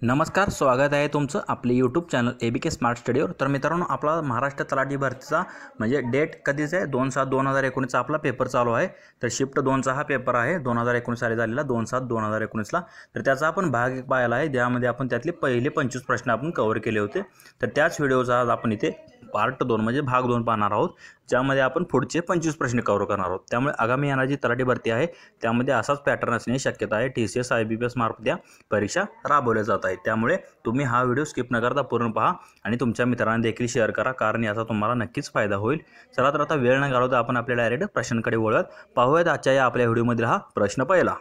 नमस्कार, स्वागत आहे तुमचं आपले यूट्यूब चॅनल ABK स्मार्ट स्टडीवर। तर मित्रांनो, आपला महाराष्ट्र तलाठी भरतीचा म्हणजे डेट कधीच आहे 2/7/2019 आपला पेपर चालू आहे। तर शिफ्ट 2चा हा पेपर आहे 2019 साली झालेला 2/7/2019ला। तर त्याचा आपण भाग एक पाहिला आहे, ज्यामध्ये आपण त्यातले पहिले 25 प्रश्न आपण कव्हर केले होते। तर त्याच व्हिडिओचा आज आपण इथे पार्ट 2 म्हणजे भाग 2 पाहणार आहोत, ज्यामध्ये आपण पुढचे 25 प्रश्न कव्हर करणार आहोत। त्यामुळे आगामी येणारी जी तलाठी भरती आहे त्यामध्ये असाच पॅटर्न असण्याची शक्यता आहे। TCS IBPS मार्फत या परीक्षा राबवल्या जात आहेत। त्यामुळे तुम्ही हा व्हिडिओ स्किप न करता पूर्ण पहा आणि तुमच्या मित्रांना देखील शेअर करा, कारण याचा तुम्हाला नक्कीच फायदा होईल। चला तर आता वेळ न घालवता आपण आपल्या डायरेक्ट प्रश्नांकडे वळूयात। पाहूयात आजच्या या आपल्या व्हिडिओमधील हा प्रश्न पहिला।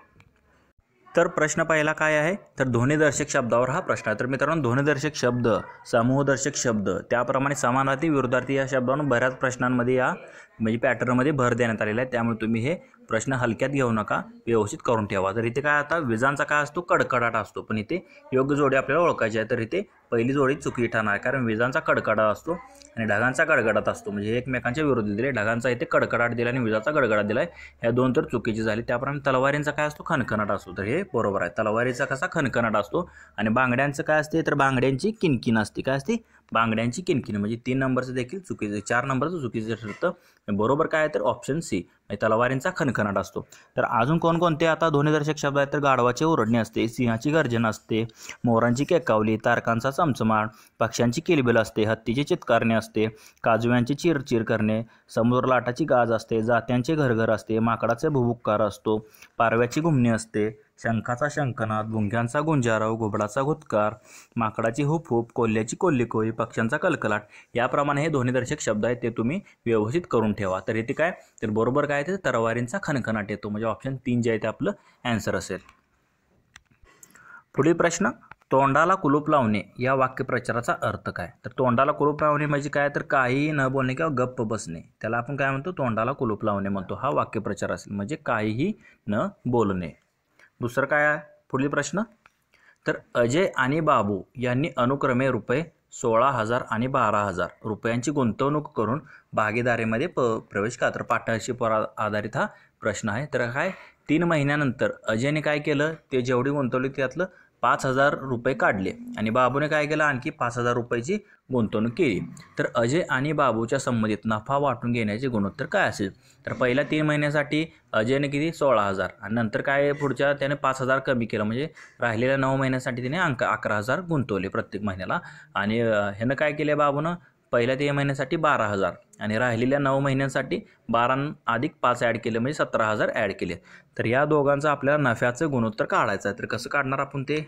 तर प्रश्न पहिला काय आहे, तर ध्वनिदर्शक शब्दावर हा प्रश्न आहे। तर मित्रांनो, ध्वनिदर्शक शब्द, समूहदर्शक शब्द, त्याप्रमाणे समानार्थी विरुद्धार्थी या शब्दांवर बऱ्याच प्रश्नांमध्ये या म्हणजे पॅटर्नमध्ये भर देण्यात आलेला आहे। त्यामुळे तुम्ही हे प्रश्न हलक्यात घेऊ नका, व्यवस्थित करून ठेवा। तर इथे काय आता विजांचा काय असतो, कडकडाट असतो, पण इथे योग्य जोडी आपल्याला ओळखायची आहे। तर इथे पहिली जोडी चुकी ठरणार आहे, कारण विजांचा कडकडाट असतो आणि ढगांचा गडगडाट असतो, म्हणजे एकमेकांच्या विरुद्ध दिले। ढगांचा इथे कडकडाट दिला आणि विजांचा गडगडाट दिलाय, ह्या दोन तर चुकीची झाली। त्याप्रमाणे तलवारींचा काय असतो, खणखणाट असतो, तर हे बरोबर आहे। तलवारीचा कसा खणखणाट असतो आणि बांगड्यांचं काय असते, तर बांगड्यांची किनकिन असते। काय असते, बांगड्यांची किनकिन, म्हणजे 3 नंबरचं देखील चुकीचं, 4 नंबरचं चुकीचं ठरतं। बरोबर काय आहे, तर ऑप्शन सी, तलवारींचा खणखणाट असतो। तर अजून कोणकोणते आता ध्वनिदर्शक शब्द आहेत, तर गाढवाचे ओरडणे असते, सिंहाची गर्जना असते, मोरांची केकावली, तारकांचा चमचमाट, पक्ष्यांची किलबिल असते, हत्तीची चित्कारणे असते, काजव्यांची चिरचिर करणे, समुद्र लाटाची गाज असते, जात्यांचे घरघर असते, माकडाचे भुभुक्कार असतो, पारव्याची घुमणी असते, शंखाचा शंखनाद, भुंग्यांचा गुंजारव, घुबडाचा घुतकार, माकडाची हुप हुप, कोल्ह्याची कोल्लीकोळी, पक्ष्यांचा कलकलाट, याप्रमाणे हे ध्वनिदर्शक शब्द आहेत, ते तुम्ही व्यवस्थित करून ठेवा। तर इथे काय, तर बरोबर काय आहे, तलवारींचा खणखणाट येतो, म्हणजे ऑप्शन 3 जे आहे ते आपलं आन्सर असेल। पुढील प्रश्न, तोंडाला कुलूप लावणे या वाक्यप्रचाराचा अर्थ काय? तर तोंडाला कुलूप लावणे म्हणजे काय, तर काहीही न बोलणे किंवा गप्प बसणे, त्याला आपण काय म्हणतो, तोंडाला कुलूप लावणे म्हणतो। हा वाक्यप्रचार असेल, म्हणजे काहीही न बोलणे। दुसरं काय आहे पुढील प्रश्न, तर अजय आणि बाबू यांनी अनुक्रमे ₹16,000 आणि ₹12,000 रुपयांची गुंतवणूक करून भागीदारीमध्ये प्रवेश केला। तर पार्टनरशिपवर आधारित हा प्रश्न आहे। तर काय, 3 महिन्यानंतर अजयने काय केलं, ते जेवढी गुंतवणूक त्यातलं 5,000 रुपये काढले आणि बाबूने काय केलं, आणखी 5,000 रुपयाची गुंतवणूक केली। तर अजय आणि बाबूच्या संमतीत नफा वाटून घेण्याचे गुणोत्तर काय असेल? तर पहिल्या 3 महिन्यासाठी अजयने किती, 16,000, आणि नंतर काय पुढच्या त्याने 5,000 कमी केलं, म्हणजे राहिलेल्या 9 महिन्यासाठी त्याने 11,000 गुंतवले प्रत्येक महिन्याला। आणि ह्यानं काय केले, बाबूनं पहिल्या 3 महिन्यासाठी 12,000 आणि राहिलेल्या 9 महिन्यांसाठी 12 अधिक 5 ॲड केले, म्हणजे 17,000 ॲड केले। तर या दोघांचं आपल्याला नफ्याचं गुणोत्तर काढायचं आहे। तर कसं काढणार आपण ते,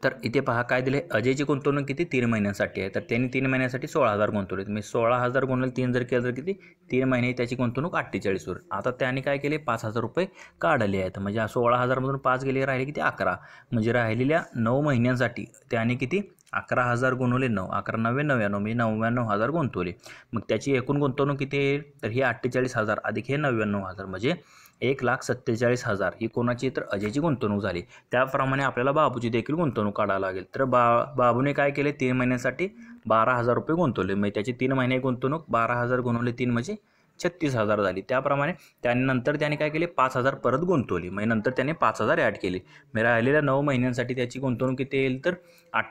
तर इथे पहा काय दिले, अजयची गुंतवणूक किती, 3 महिन्यांसाठी आहे। तर त्यांनी 3 महिन्यासाठी 16,000 गुंतवले, म्हणजे 16,000 गुणिले 3 जर केलं तर किती, 3 महिने त्याची गुंतवणूक 48 होईल। आता त्याने काय केले, 5,000 रुपये काढले आहेत, म्हणजे 16,000मधून 5 गेले, राहिले किती, 11, म्हणजे राहिलेल्या 9 महिन्यांसाठी त्याने किती, 11,000 गुणवले 9, 11 9 99, म्हणजे 99,000 गुंतवले। मग त्याची एकूण गुंतवणूक किती येईल, तर ही 48,000 अधिक हे 99,000, म्हणजे 1,47,000 ही कोणाची, तर अजयची गुंतवणूक झाली। त्याप्रमाणे आपल्याला बाबूची देखील गुंतवणूक काढावी लागेल। तर बाबूने काय केले, 3 महिन्यासाठी 12,000 रुपये गुंतवले, म्हणजे त्याची 3 महिने गुंतवणूक 12,000 गुणवले 3 म्हणजे 36,000 झाली। त्याप्रमाणे नंतर त्याने काय केले, 5,000 परत गुंतवली, म्हणजे नंतर त्याने 5,000 ॲड केले, म्हणजे राहिलेल्या 9 महिन्यांसाठी त्याची गुंतवणूक किती येईल, तर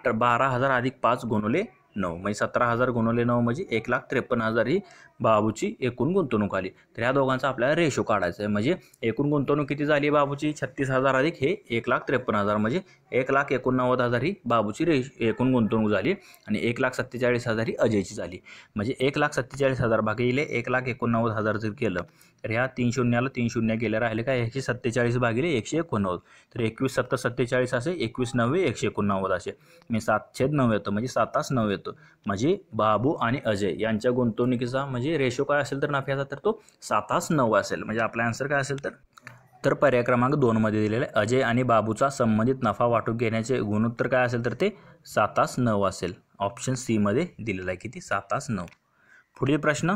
12,000 अधिक 5 गुणवले 9, म्हणजे 17,000 गुणवले 9, म्हणजे 1,53,000 ही बाबूची एकूण गुंतवणूक आली। तर ह्या दोघांचा आपल्याला रेशो काढायचा आहे, म्हणजे एकूण गुंतवणूक किती झाली बाबूची, 36,000 अधिक हे 1,53,000, म्हणजे 1,89,000 ही बाबूची एकूण गुंतवणूक झाली आणि 1,47,000 ही अजयची झाली। म्हणजे 1,47,000 भागिले 1,89,000 जर केलं, तर ह्या 3 शून्याला 3 शून्य गेले, राहिले काय, 147 भागिले 189, तर 21 7 47 असे, 21 9 189 असे, मी 7/9 येतो, म्हणजे 7/9 येतो। म्हणजे बाबू आणि अजय यांच्या गुंतवणुकीचा म्हणजे रेशो काय असेल, तर नफ्याचा, तर तो 7/9 असेल। म्हणजे आपला आन्सर काय असेल, तर पर्याय क्रमांक 2 मध्ये दिलेला आहे, अजय आणि बाबूचा संबंधित नफा वाटून घेण्याचे गुणोत्तर काय असेल, तर ते 7/9 असेल। ऑप्शन सी मध्ये दिलेला आहे, किती, 7/9। पुढील प्रश्न,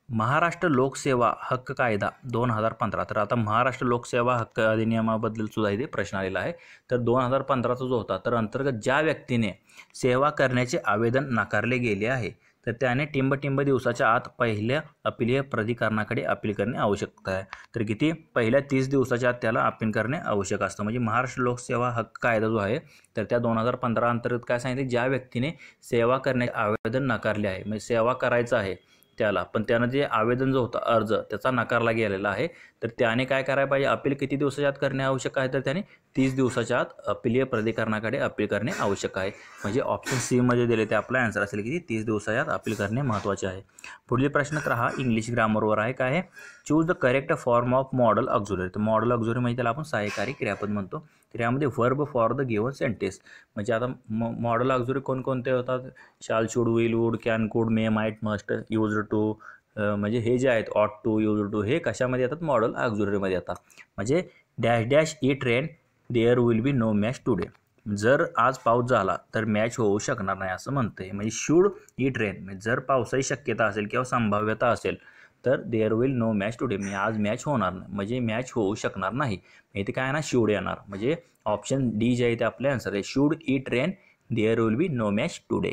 महाराष्ट्र लोकसेवा हक्क कायदा 2015, तर आता महाराष्ट्र लोकसेवा हक्क अधिनियमाबद्दल सुद्धा इथे प्रश्न आलेला आहे। तर 2015चा जो होता, तर अंतर्गत ज्या व्यक्तीने सेवा करण्याचे आवेदन नाकारले गेले आहे तर त्याने टिंब दिवसाच्या आत पहिल्या अपीलीय प्राधिकरणाकडे अपील करणे आवश्यक आहे. तर किती पहिल्या 30 दिवसाच्या आत त्याला अपील करणे आवश्यक असतं. म्हणजे महाराष्ट्र लोकसेवा हक्क कायदा जो आहे तर त्या 2015 अंतर्गत काय सांगितले, ज्या व्यक्तीने सेवा करण्याचे आवेदन नाकारले आहे, म्हणजे सेवा करायचं आहे त्याला, पण त्यानं जे आवेदन जो होता अर्ज त्याचा नकारला गेलेला आहे, तर त्याने काय करायला पाहिजे, अपील किती दिवसाच्या आत करणे आवश्यक आहे, तर त्याने 30 दिवसाच्या आत अपीलीय प्राधिकरणाकडे अपील करणे आवश्यक आहे. म्हणजे ऑप्शन सी मध्ये दिले ते आपला आन्सर असेल की 30 दिवसाच्या आत अपील करणे महत्त्वाचे आहे. पुढील प्रश्न तर हा इंग्लिश ग्रामरवर आहे. काय आहे, choose the correct form of modal auxiliary. तर मॉडल ऑक्झिलरी म्हणजे त्याला आपण सहाय्यकारी क्रियापद म्हणतो. तर यामध्ये verb for the given sentence, म्हणजे आता मॉडल ऑक्झिलरी कोणकोणते होतात, शाल, शुड, विल, वुड, कॅन, कुड, मे, माइट, मस्ट, यूज टू, म्हणजे हे जे आहेत ऑट टू, यूज टू, हे कशामध्ये येतात, मॉडल ऑक्झिलरीमध्ये येतात. म्हणजे dash dash it rain there will be no match today, जर आज पाऊस झाला तर मॅच होऊ शकणार नाही असं म्हणतंय. म्हणजे शूड इट रेन, म्हणजे जर पावसाची शक्यता असेल किंवा संभाव्यता असेल तर there will no match today, म्हणजे आज मॅच होणार नाही, म्हणजे मॅच होऊ शकणार नाही. इथे काय ना शूड येणार, म्हणजे ऑप्शन डी जे आहे ते आपले आन्सर आहे. Should it rain there will be no match today.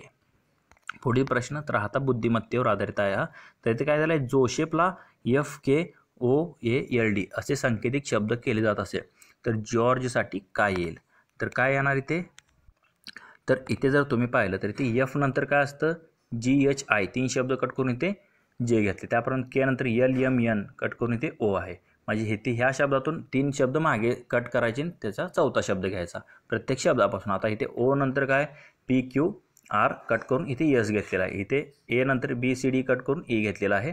पुढील प्रश्न तर आता बुद्धिमत्तेवर आधारित आहे. तर इथे काय झालं आहे, जोसेफला FKOALD असे सांकेतिक शब्द केले जात असेल तर जॉर्जसाठी काय येईल, तर काय येणार इथे, तर इथे जर तुम्ही पाहिलं तर इथे एफ नंतर काय असतं, GHI, 3 शब्द कट करून इथे जे घेतले, त्याप्रमाणे के नंतर LMN कट करून इथे O आहे. म्हणजे इथे ह्या शब्दातून 3 शब्द मागे कट करायचे आणि त्याचा चौथा शब्द घ्यायचा प्रत्येक शब्दापासून. आता इथे O नंतर काय PQR कट करून इथे S घेतलेला आहे, इथे A नंतर BCD कट करून E घेतलेला आहे,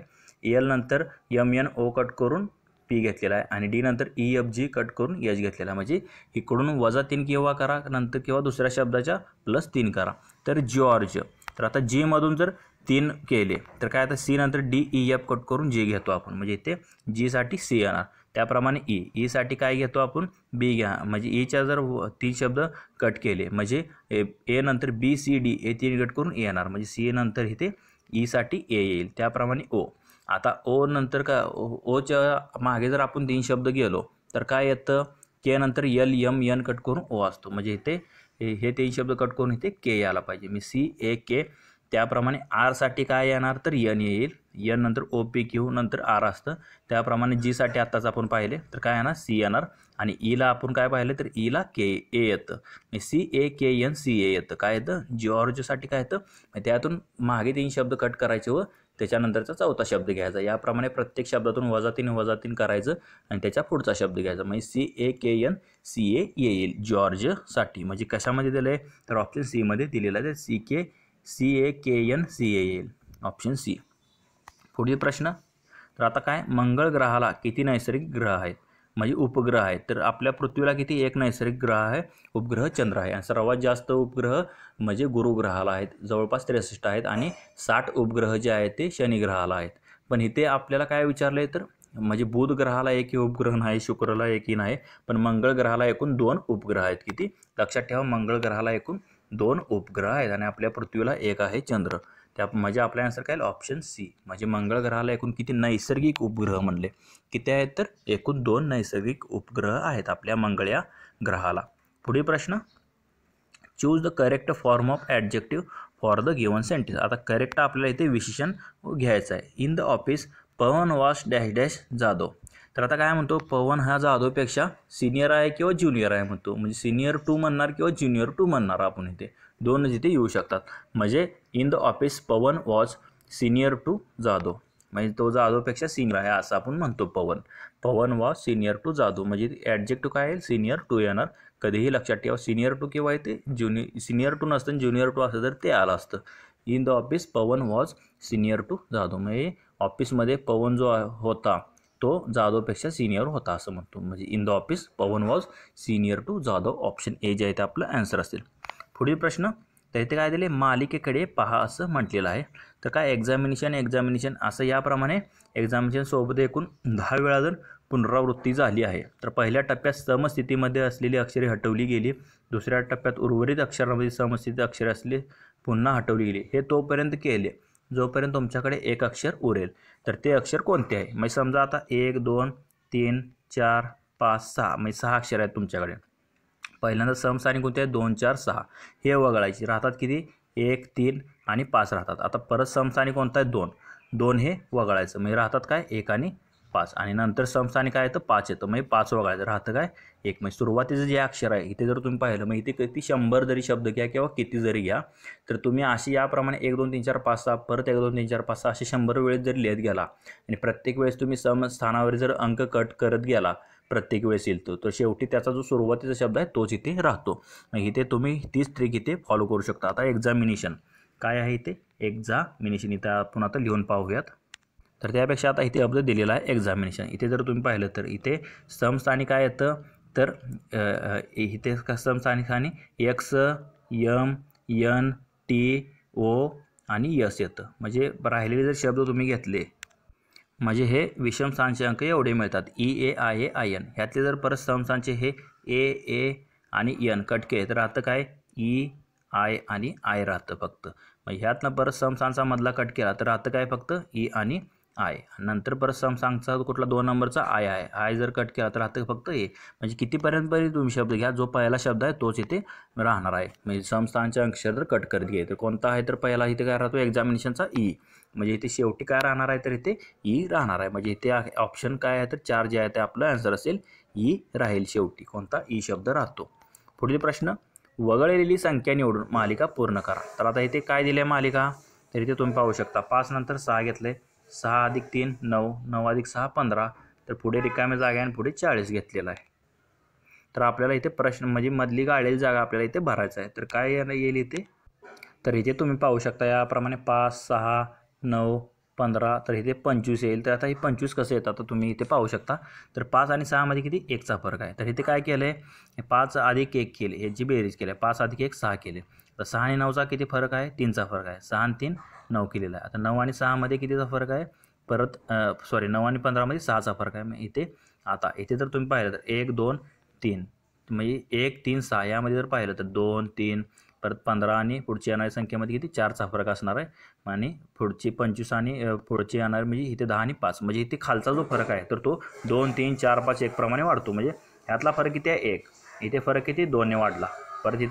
L नंतर MNO कट करून P घेतलेला आहे आणि D नंतर EFG कट करून H घेतलेला आहे. म्हणजे इकडून -3 किंवा करा नंतर किंवा दुसऱ्या शब्दाच्या +3 करा. तर जॉर्ज, तर आता G मधून जर 3 केले तर काय, आता C नंतर DEF कट करून G घेतो आपण, म्हणजे इथे G साठी C येणार. त्याप्रमाणे E साठी काय घेतो आपण, B घ्या, म्हणजे Eच्या जर 3 शब्द कट केले म्हणजे A नंतर BCD हे 3 कट करून E येणार, म्हणजे C नंतर इथे E साठी A येईल. त्याप्रमाणे O. आता O नंतर काय, ओच्या मागे जर आपण 3 शब्द गेलो तर काय येतं, के नंतर LMN कट करून O असतो, म्हणजे इथे हे 3 शब्द कट करून इथे के यायला पाहिजे, मी CAK. त्याप्रमाणे आर साठी काय येणार, तर N येईल, N नंतर OPQ नंतर R असतं. त्याप्रमाणे G साठी आत्ताच आपण पाहिले तर काय येणार, C येणार. आणि ईला आपण काय पाहिलं तर ईला A येतं, CAKN CA येतं. काय येतं, जॉर्जसाठी काय येतं, त्यातून मागे 3 शब्द कट करायचे व त्याच्यानंतरचा चौथा शब्द घ्यायचा. याप्रमाणे प्रत्येक शब्दातून -3 करायचं आणि त्याच्या पुढचा शब्द घ्यायचा, म्हणजे CAKN CA येईल जॉर्जसाठी. म्हणजे कशामध्ये दिलं आहे, तर ऑप्शन सी मध्ये दिलेलं आहे, CAKN CA येईल, ऑप्शन सी. पुढील प्रश्न तर आता काय, मंगळ ग्रहाला किती नैसर्गिक ग्रह आहेत, म्हणजे उपग्रह आहेत. तर आपल्या पृथ्वीला किती, एक नैसर्गिक ग्रह आहे, उपग्रह चंद्र आहे. आणि सर्वात जास्त उपग्रह म्हणजे गुरुग्रहाला आहेत, जवळपास 63 आहेत. आणि 60 उपग्रह जे आहेत ते शनिग्रहाला आहेत. पण इथे आपल्याला काय विचारलं आहे, तर म्हणजे बुध ग्रहाला एकही उपग्रह नाही, शुक्रला एकही नाही, पण मंगळ ग्रहाला एकूण 2 उपग्रह आहेत. किती, लक्षात ठेवा, मंगळ ग्रहाला एकूण 2 उपग्रह आहेत आणि आपल्या पृथ्वीला एक आहे चंद्र. त्या म्हणजे आपला आन्सर काय, ऑप्शन सी. म्हणजे मंगळ ग्रहाला एकूण किती नैसर्गिक उपग्रह म्हणले, किती आहेत, तर एकूण 2 नैसर्गिक उपग्रह आहेत आपल्या मंगळ या ग्रहाला. पुढील प्रश्न, choose the correct form of adjective for the given sentence. आता करेक्ट आपल्याला इथे विशेषण घ्यायचं आहे. In the office Pawan was dash dash Jadhav. तर आता काय म्हणतो, पवन हा जाधवपेक्षा सिनियर आहे किंवा ज्युनियर आहे म्हणतो, म्हणजे सिनियर टू म्हणणार किंवा ज्युनियर टू म्हणणार आपण, इथे दोनच इथे येऊ शकतात. म्हणजे in the office Pawan was senior to Jadhav, म्हणजे तो जाधवपेक्षा सिनियर आहे असं आपण म्हणतो. Pawan was senior to Jadhav, म्हणजे ॲडजेक्टिव्ह काय आहे, सिनियर टू येणार. कधीही लक्षात ठेवा, सिनियर टू किंवा इथे सिनियर टू नसतं, ज्युनियर टू असतं तर ते आलं असतं. In the office Pawan was senior to Jadhav, म्हणजे ऑफिसमध्ये पवन जो होता तो जाधवपेक्षा सिनियर होता असं म्हणतो. म्हणजे in the office Pawan was senior to Jadhav, option A जे आहे ते आपलं आन्सर असेल. पुढील प्रश्न, तर इथे काय दिले, मालिकेकडे पहा असं म्हटलेलं आहे. तर काय, एक्झामिनेशन असं याप्रमाणे एक्झामिनेशन सोबत एकूण 10 वेळा जर पुनरावृत्ती झाली आहे, तर पहिल्या टप्प्यात समस्थितीमध्ये असलेली अक्षरे हटवली गेली, दुसऱ्या टप्प्यात उर्वरित अक्षरांमध्ये समस्थिती अक्षरे असले पुन्हा हटवली गेली. हे तोपर्यंत केले जोपर्यंत तुमच्याकडे एक अक्षर उरेल. तर ते अक्षर कोणते आहे, म्हणजे समजा आता 1 2 3 4 5 6, म्हणजे 6 अक्षर आहेत तुमच्याकडे. पहिल्यांदा समसानी कोणते आहेत, 2 4 6, हे वगळायचे, राहतात किती, 1 3 आणि 5 राहतात. आता परत समस्थानी कोणता आहे 2. 2 हे वगळायचं म्हणजे राहतात काय 1 आणि 5 आणि नंतर समस्थानी काय येतं 5 येतं म्हणजे 5 वगळायचं राहतं काय 1. म्हणजे सुरुवातीचं जे अक्षर आहे इथे जर तुम्ही पाहिलं मग इथे किती 100 जरी शब्द घ्या किंवा किती जरी घ्या तर तुम्ही अशी याप्रमाणे 1 2 3 4 5 6 परत 1 2 3 4 5 6 असे 100 वेळेस जरी लिहित गेला आणि प्रत्येक वेळेस तुम्ही समस्थानावर जर अंक कट करत गेला प्रत्येक वेळेस येतो तर शेवटी त्याचा जो सुरुवातीचा शब्द आहे तोच इथे राहतो. मग इथे तुम्ही तीच ट्रिक इथे फॉलो करू शकता. आता एक्झामिनेशन काय आहे इथे एक्झामिनेशन इथं आपण आता लिहून पाहूयात. तर त्यापेक्षा आता इथे शब्द दिलेला आहे एक्झामिनेशन. इथे जर तुम्ही पाहिलं तर इथे समस्थानी काय येतं तर इथे समस्थानी X M N T O आणि यस येतं. म्हणजे राहिलेले जर शब्द तुम्ही घेतले म्हणजे हे विषम स्थानचे अंक एवढे मिळतात EAIAIN. ह्यातले जर परत समस्थानचे हे A आणि N कट केले तर राहतं काय EI आणि I राहतं फक्त. मग ह्यातनं परत समस्थानचा मधला कट केला तर राहतं काय फक्त E आणि I. नंतर परत समस्थानचा कुठला 2 नंबरचा I आहे I जर कट केला तर राहतं फक्त A. म्हणजे कितीपर्यंत तुम्ही शब्द घ्या जो पहिला शब्द आहे तोच इथे राहणार आहे. म्हणजे समस्थानचे अक्षर जर कट करत घे तर कोणता आहे तर पहिला इथे काय राहतो एक्झामिनेशनचा E. म्हणजे इथे शेवटी काय राहणार आहे तर इथे ई राहणार आहे. म्हणजे इथे ऑप्शन काय आहे तर 4 जे आहे ते आपलं आन्सर असेल ई राहील शेवटी कोणता ई शब्द राहतो. पुढील प्रश्न वगळलेली संख्या निवडून मालिका पूर्ण करा. तर आता इथे काय दिले मालिका तर इथे तुम्ही पाहू शकता 5 नंतर 6 घेतले 6 अधिक 3 9 9 अधिक 6 15 तर पुढे रिकाम्या जागा आणि पुढे 40 घेतलेला आहे. तर आपल्याला इथे प्रश्न म्हणजे मधली गाळलेली जागा आपल्याला इथे भरायचं आहे. तर काय येईल इथे तर इथे तुम्ही पाहू शकता याप्रमाणे 5 6 9 15 तर इथे 25 येईल. तर आता हे 25 कसं येतं तर तुम्ही इथे पाहू शकता. तर 5 आणि 6 मध्ये किती 1चा फरक आहे. तर इथे काय केलं आहे 5 अधिक 1 केले याची बेरीज केली 5 अधिक 1 6 केले. तर 6 आणि 9चा किती फरक आहे 3चा फरक आहे. 6 आणि 3 9 केलेला आहे. आता 9 आणि 6 मध्ये कितीचा फरक आहे परत 9 आणि 15 मध्ये 6चा फरक आहे. मग इथे आता इथे जर तुम्ही पाहिलं तर 1 2 3 म्हणजे 1 3 6 यामध्ये जर पाहिलं तर 2 3 परत 15 आणि पुढची येणाऱ्या संख्येमध्ये किती 4चा फरक असणार आहे. आणि पुढची 25 आणि पुढची येणार म्हणजे इथे 10 आणि 5 म्हणजे इथे खालचा जो फरक आहे तर तो 2 3 4 5 1 प्रमाणे वाढतो. म्हणजे ह्यातला फरक किती आहे 1. इथे फरक किती 2ने वाढला परत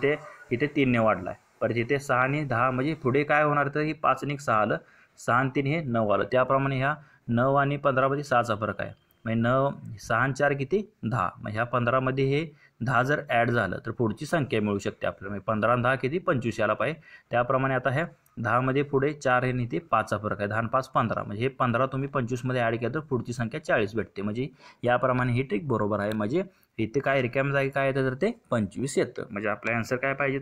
इथे 3ने वाढला आहे परत इथे 6 आणि 10 म्हणजे पुढे काय होणार तर ही 5 आणि 6 आलं 6 आणि 3 हे 9 आलं. त्याप्रमाणे ह्या 9 आणि 15 मध्ये 6चा फरक आहे. म्हणजे 9 6 आणि 4 किती 10. मग ह्या 15 मध्ये हे 10 जर ॲड झालं तर पुढची संख्या मिळू शकते आपल्याला. म्हणजे 15 आणि 10 किती 25 यायला पाहिजे. त्याप्रमाणे आता ह्या 10 मध्ये पुढे 4 हे इथे 5चा फरक आहे 10 आणि 5 15 म्हणजे हे 15 तुम्ही 25 मध्ये ॲड केलं तर पुढची संख्या 40 भेटते. म्हणजे याप्रमाणे ही ट्रिक बरोबर आहे. म्हणजे इथे काय रिकाम्या जागी काय येतं तर ते 25 येतं. म्हणजे आपला आन्सर काय पाहिजे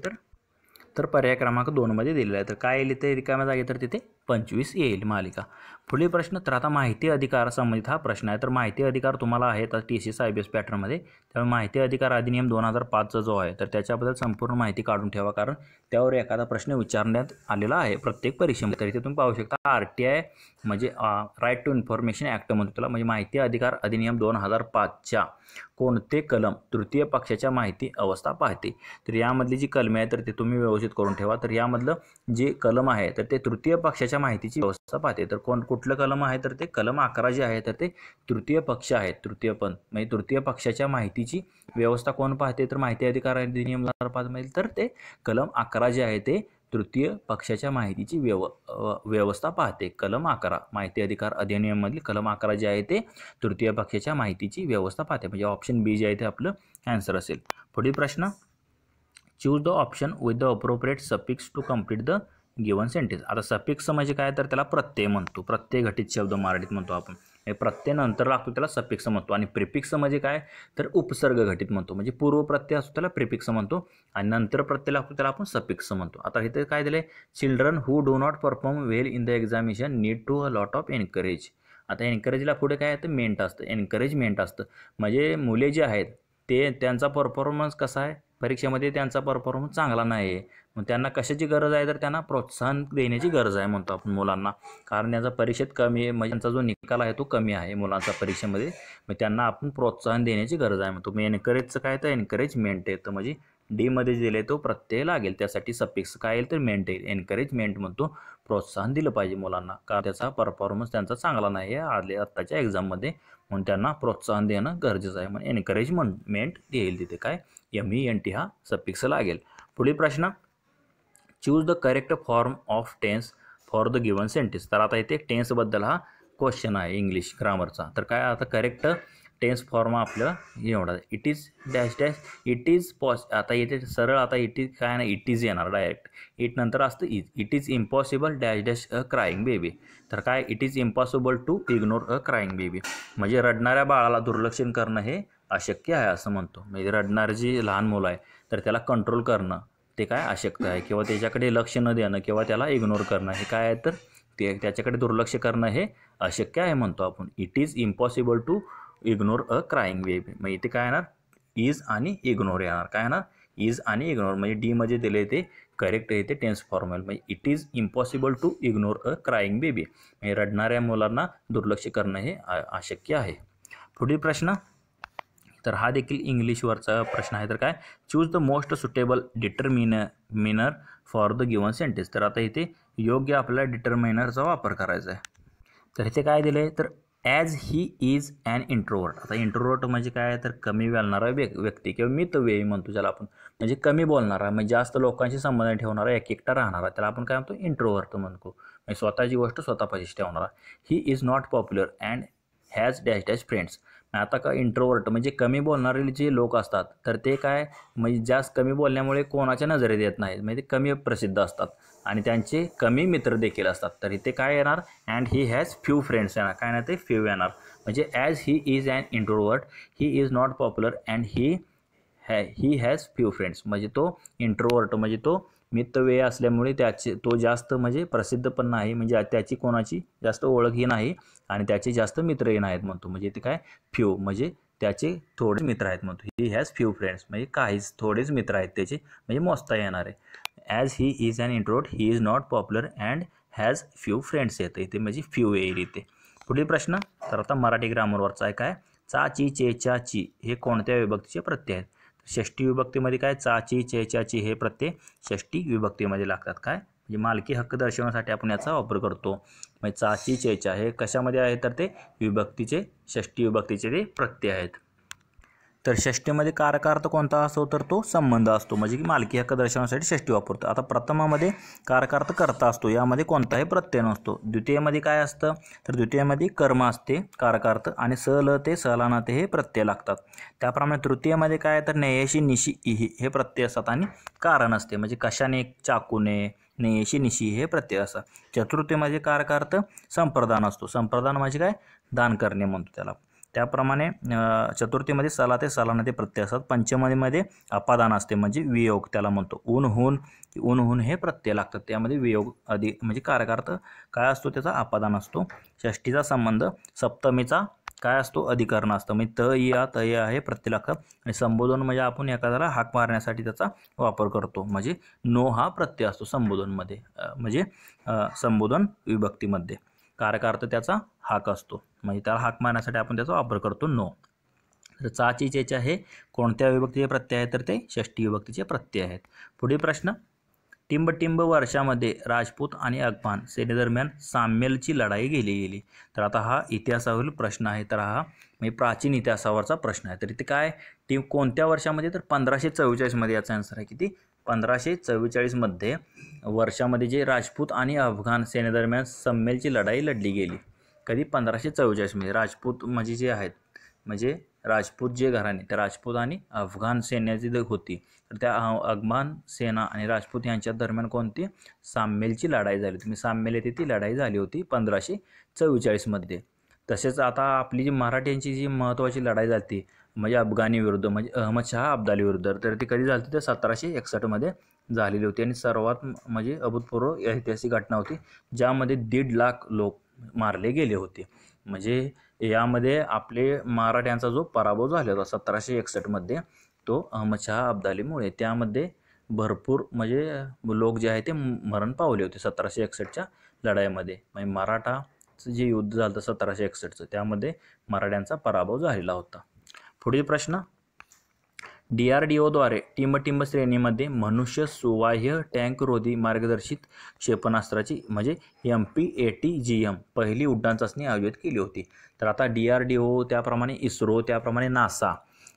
तर पर्याय क्रमांक 2 मध्ये दिलेला आहे. तर काय येईल इथे रिकाम्या जागी तर तिथे 25 येईल मालिका. पुढील प्रश्न तर आता माहिती अधिकार संबंधित हा प्रश्न आहे. तर माहिती अधिकार तुम्हाला आहे तर TCS IBS पॅटर्नमध्ये. त्यामुळे माहिती अधिकार अधिनियम 2005चा जो आहे तर त्याच्याबद्दल संपूर्ण माहिती काढून ठेवा कारण त्यावर एखादा प्रश्न विचारण्यात आलेला आहे प्रत्येक परीक्षेमध्ये. तर इथे तुम्ही पाहू शकता RTI म्हणजे राईट टू इन्फॉर्मेशन ॲक्ट म्हणतो त्याला. म्हणजे माहिती अधिकार अधिनियम 2005च्या कोणते कलम तृतीय पक्षाच्या माहिती अवस्था पाहते. तर यामधली जी कलमे आहे तर ते तुम्ही व्यवस्थित करून ठेवा. तर यामधलं जे कलम आहे तर ते तृतीय पक्षाच्या माहितीची व्यवस्था पाहते. तर कुठलं कलम आहे तर ते कलम 11 जे आहे तर ते तृतीय पक्ष आहेत. म्हणजे तृतीय पक्षाच्या माहितीची व्यवस्था कोण पाहते तर माहिती अधिकार अधिनियम 2005 मध्ये तर ते कलम 11 जे आहे ते तृतीय पक्षाच्या माहितीची व्यवस्था पाहते. कलम 11 माहिती अधिकार अधिनियम मधील कलम 11 जे आहे ते तृतीय पक्षाच्या माहितीची व्यवस्था पाहते. म्हणजे ऑप्शन बी जे आहे ते आपलं आन्सर असेल. पुढील प्रश्न choose the option with the appropriate suffix to complete the given sentence. आता सफिक्स म्हणजे काय तर त्याला प्रत्यय म्हणतो. प्रत्यय घटित शब्द मराठीत म्हणतो आपण. प्रत्यय नंतर लागतो त्याला सफिक्स म्हणतो. आणि प्रिफिक्स म्हणजे काय तर उपसर्ग घटित म्हणतो. म्हणजे पूर्व प्रत्यय असतो त्याला प्रिफिक्स म्हणतो आणि नंतर प्रत्यय लागतो त्याला आपण सफिक्स म्हणतो. आता इथे काय दिले children who do not perform well in the examination need to a lot of encourage. आता एनकरेजला पुढे काय आहे मेंट असतं एनकरेजमेंट असतं. म्हणजे मुले जे आहेत ते त्यांचा परफॉर्मन्स कसा आहे परीक्षेमध्ये त्यांचा परफॉर्मन्स चांगला नाही आहे. मग त्यांना कशाची गरज आहे तर त्यांना प्रोत्साहन देण्याची गरज आहे म्हणतो आपण मुलांना. कारण त्यांचा परीक्षेत कमी आहे म्हणजे त्यांचा जो निकाल आहे तो कमी आहे मुलांचा परीक्षेमध्ये. मग त्यांना आपण प्रोत्साहन देण्याची गरज आहे म्हणतो. मग एनकरेजचं काय तर एनकरेजमेंट येतं. म्हणजे डीमध्ये दिले तो प्रत्यय लागेल त्यासाठी सफिक्स काय येईल तर मेंट येईल. एनकरेजमेंट म्हणतो प्रोत्साहन दिलं पाहिजे मुलांना कारण त्याचा परफॉर्मन्स त्यांचा चांगला नाही आहे आत्ताच्या एक्झाममध्ये. म्हणून त्यांना प्रोत्साहन देणं गरजेचं आहे. म्हणजे एनकरेजमेंट येईल तिथे काय MENT हा सफिक्स लागेल. पुढील प्रश्न choose the correct form of tense for the given sentence. तर आता इथे टेन्सबद्दल हा क्वेश्चन आहे इंग्लिश ग्रामरचा. तर काय आता करेक्ट टेन्स फॉर्म आपल्याला एवढा it is dash dash it is आता इथे सरळ आता इट इज काय नाही इट इज येणार डायरेक्ट. इट नंतर असतं is. It is impossible dash dash a crying baby. तर काय it is impossible to ignore a crying baby. म्हणजे रडणाऱ्या बाळाला दुर्लक्षण करणं हे अशक्य आहे असं म्हणतो. म्हणजे रडणारी जी लहान मुलं आहे तर त्याला कंट्रोल करणं ते काय अशक्य आहे, किंवा त्याच्याकडे लक्ष न देणं किंवा त्याला इग्नोर करणं हे काय आहे तर ते त्याच्याकडे दुर्लक्ष करणं हे अशक्य आहे म्हणतो आपण. It is impossible to ignore a crying baby. मग इथे काय येणार इज आणि इग्नोर येणार. काय येणार इज आणि इग्नोर. म्हणजे डी मध्ये दिले ते करेक्ट येते टेन्स फॉर्मल. म्हणजे it is impossible to ignore a crying baby. म्हणजे रडणाऱ्या मुलांना दुर्लक्ष करणं हे अशक्य आहे. पुढील प्रश्न, तर हा देखील इंग्लिशवरचा प्रश्न आहे. तर काय choose the most suitable determiner for the given sentence. तर आता इथे योग्य आपल्याला डिटर्मिनरचा वापर करायचा आहे. तर इथे काय दिलं आहे तर as he is an introvert. आता इंट्रोवर्ट म्हणजे काय आहे तर कमी बोलणारा व्यक्ती किंवा मितव्ययी म्हणतो ज्याला आपण. म्हणजे कमी बोलणारा, म्हणजे जास्त लोकांशी संबंध ठेवणारा, एकटा राहणारा त्याला आपण काय म्हणतो इंट्रोवर्ट म्हणतो. म्हणजे स्वतःची गोष्ट स्वतःपाशीच ठेवणारा. ही is not popular and has dash dash friends. आता का इंट्रोवर्ट म्हणजे कमी बोलणारे जे लोक असतात तर ते काय म्हणजे जास्त कमी बोलण्यामुळे कोणाच्या नजरेत येत नाहीत, म्हणजे ते कमी प्रसिद्ध असतात आणि त्यांचे कमी मित्र देखील असतात. तर इथे काय येणार and he has few friends येणार. काय नाही ते फ्यू येणार. म्हणजे as he is an introvert he is not popular and he has few friends. म्हणजे तो इंट्रोवर्ट म्हणजे तो मितव्ययी असल्यामुळे तो जास्त म्हणजे प्रसिद्ध पण नाही, म्हणजे त्याची कोणाची जास्त ओळखही नाही आणि त्याचे जास्त मित्रही नाहीत म्हणतो. म्हणजे ते काय फ्यू म्हणजे त्याचे थोडे मित्र आहेत म्हणतो. ही हॅज फ्यू फ्रेंड्स म्हणजे काहीच थोडेच मित्र आहेत त्याचे, म्हणजे मोजता येणार आहे. As he is an introvert he is not popular and has few friends येतं इथे, म्हणजे फ्यू येईल इथे. पुढील प्रश्न, तर आता मराठी ग्रामरवरचा आहे. काय चा ची चे चा ची हे कोणत्या विभक्तीचे प्रत्यय आहेत. षष्टी विभक्तीमध्ये काय चा ची चे चा ची हे प्रत्यय षष्टी विभक्तीमध्ये लागतात. काय म्हणजे मालकी हक्क दर्शवण्यासाठी आपण याचा वापर करतो. म्हणजे चा ची चे चा हे कशामध्ये आहे तर ते विभक्तीचे षष्टी विभक्तीचे ते प्रत्यय आहेत. तर षष्टीमध्ये कारकार्थ कोणता असतो तर तो संबंध असतो, म्हणजे की मालकी हक्क दर्शवण्यासाठी षष्टी वापरतो. आता प्रथमामध्ये कारकार्थ कर्ता असतो, यामध्ये कोणताही प्रत्यय नसतो. द्वितीयमध्ये काय असतं तर द्वितीयमध्ये कर्म असते कारकार्थ आणि स ल ते सहला ते हे प्रत्यय लागतात. त्याप्रमाणे तृतीयमध्ये काय तर नेयशी निशी इही हे प्रत्यय असतात आणि कारण असते, म्हणजे कशाने चाकूने नेयशी निशी हे प्रत्यय असतात. चतुर्थीमध्ये कारकार्थ संप्रदान असतो. संप्रदान म्हणजे काय दान करणे म्हणतो त्याला. त्याप्रमाणे चतुर्थीमध्ये सला ते सलाना ते प्रत्यय असतात. पंचमीमध्ये अपादान असते म्हणजे वियोग त्याला म्हणतो. ऊन हे प्रत्यय लागतात, त्यामध्ये वियोग अधिक म्हणजे कारकार्थ काय असतो त्याचा अपादान असतो. षष्टीचा संबंध सप्तमीचा काय असतो अधिकरण असतं, म्हणजे त या हे प्रत्यय लागतात. आणि संबोधन म्हणजे आपण एखाद्याला हाक मारण्यासाठी त्याचा वापर करतो, म्हणजे नो हा प्रत्यय असतो संबोधनमध्ये, म्हणजे संबोधन विभक्तीमध्ये कारकार्थ त्याचा हाक असतो, म्हणजे त्याला हाक मारण्यासाठी आपण त्याचा वापर करतो नो. तर चाची चेचा हे कोणत्या विभक्तीचे प्रत्यय आहेत तर ते षष्टी विभक्तीचे प्रत्यय आहेत. पुढील प्रश्न, टिंबटिंब वर्षामध्ये राजपूत आणि अफगाण सेनेदरम्यान साम्मेलची लढाई गेली. तर आता हा इतिहासावरील प्रश्न आहे. तर हा म्हणजे प्राचीन इतिहासावरचा प्रश्न आहे. तर इथे काय कोणत्या वर्षामध्ये तर 1544 मध्ये याचा आन्सर आहे. किती 1544 मध्ये वर्षामध्ये जे राजपूत आणि अफगाण सेनेदरम्यान सम्मेलची लढाई लढली गेली. कधी 1544 मध्ये. राजपूत म्हणजे जे आहेत म्हणजे राजपूत जे घराणे त्या राजपूत आणि अफगाण सैन्याची होती, तर त्या अफगाण सेना आणि राजपूत यांच्या दरम्यान कोणती साम्मेलची लढाई झाली. तुम्ही साम्मेल येते ती लढाई झाली होती 1544 मध्ये. तसेच आता आपली जी मराठ्यांची जी महत्त्वाची लढाई झाली म्हणजे अफगाणी विरुद्ध म्हणजे अहमदशहा अब्दाली विरुद्ध, तर ती कधी झाली तर 1761 मध्ये झालेली होती. आणि सर्वात म्हणजे अभूतपूर्व ऐतिहासिक घटना होती, ज्यामध्ये 1.5 लाख लोक मारले गेले होते. म्हणजे यामध्ये आपले मराठ्यांचा जो पराभव झाला होता 1761 मध्ये तो अहमदशहा अब्दालीमुळे, त्यामध्ये भरपूर म्हणजे लोक जे आहे ते मरण पावले होते 1761च्या लढाईमध्ये. म्हणजे मराठाचं जे युद्ध झालं 1761चं त्यामध्ये मराठ्यांचा पराभव झालेला होता. पुढील प्रश्न, DRDOद्वारे टिंबटिंब श्रेणीमध्ये मनुष्य सुवाह्य टँकरोधी मार्गदर्शित क्षेपणास्त्राची म्हणजे MPATGM पहिली उड्डाण चाचणी आयोजित केली होती. तर आता DRDO त्याप्रमाणे इस्रो त्याप्रमाणे नासा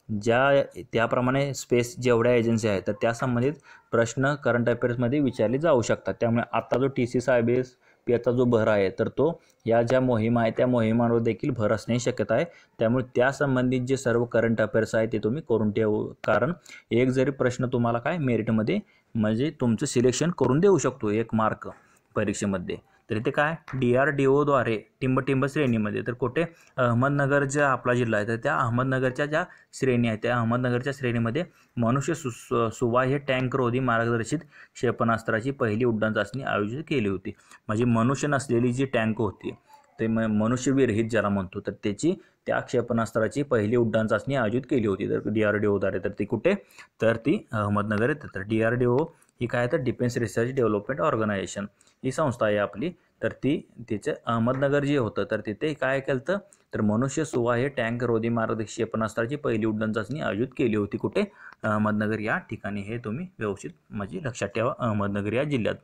त्याप्रमाणे स्पेस जेवढ्या एजन्सी आहेत तर त्या संबंधित प्रश्न करंट अफेअर्समध्ये विचारले जाऊ शकतात. त्यामुळे आता जो TC/IBS याचा जो भर आहे तर तो या ज्या मोहिमा आहे त्या मोहिमांवर देखील भर असण्याची शक्यता आहे. त्यामुळे त्या संबंधित जे सर्व करंट अफेअर्स आहे ते तुम्ही करून ठेवू, कारण एक जरी प्रश्न तुम्हाला काय मेरिटमध्ये म्हणजे तुमचं सिलेक्शन करून देऊ शकतो 1 मार्क परीक्षेमध्ये. तर इथे काय DRDOद्वारे टिंब श्रेणीमध्ये तर कुठे अहमदनगर ज्या आपला जिल्हा आहे तर त्या अहमदनगरच्या ज्या श्रेणी आहेत त्या अहमदनगरच्या श्रेणीमध्ये मनुष्य सुवाह्य टँकरोधी मार्गदर्शित क्षेपणास्त्राची पहिली उड्डाण चाचणी आयोजित केली होती. म्हणजे मनुष्य नसलेली जी टँक होती ते मनुष्यविरहित ज्याला म्हणतो तर त्याची त्या क्षेपणास्त्राची पहिली उड्डाण चाचणी आयोजित केली होती तर DRDOद्वारे. तर ती कुठे तर ती अहमदनगर येते. तर DRDO ही काय तर डिफेन्स रिसर्च डेव्हलपमेंट ऑर्गनायझेशन ही संस्था आहे आपली. तर तिचं अहमदनगर जे होतं तर तिथे काय केलं तर मनुष्य सुवाह्य टँक रोधी मार्गदर्शित क्षेपणास्त्राची पहिली उड्डाण चाचणी आयोजित केली होती. कुठे अहमदनगर या ठिकाणी. हे तुम्ही व्यवस्थित म्हणजे लक्षात ठेवा, अहमदनगर या जिल्ह्यात.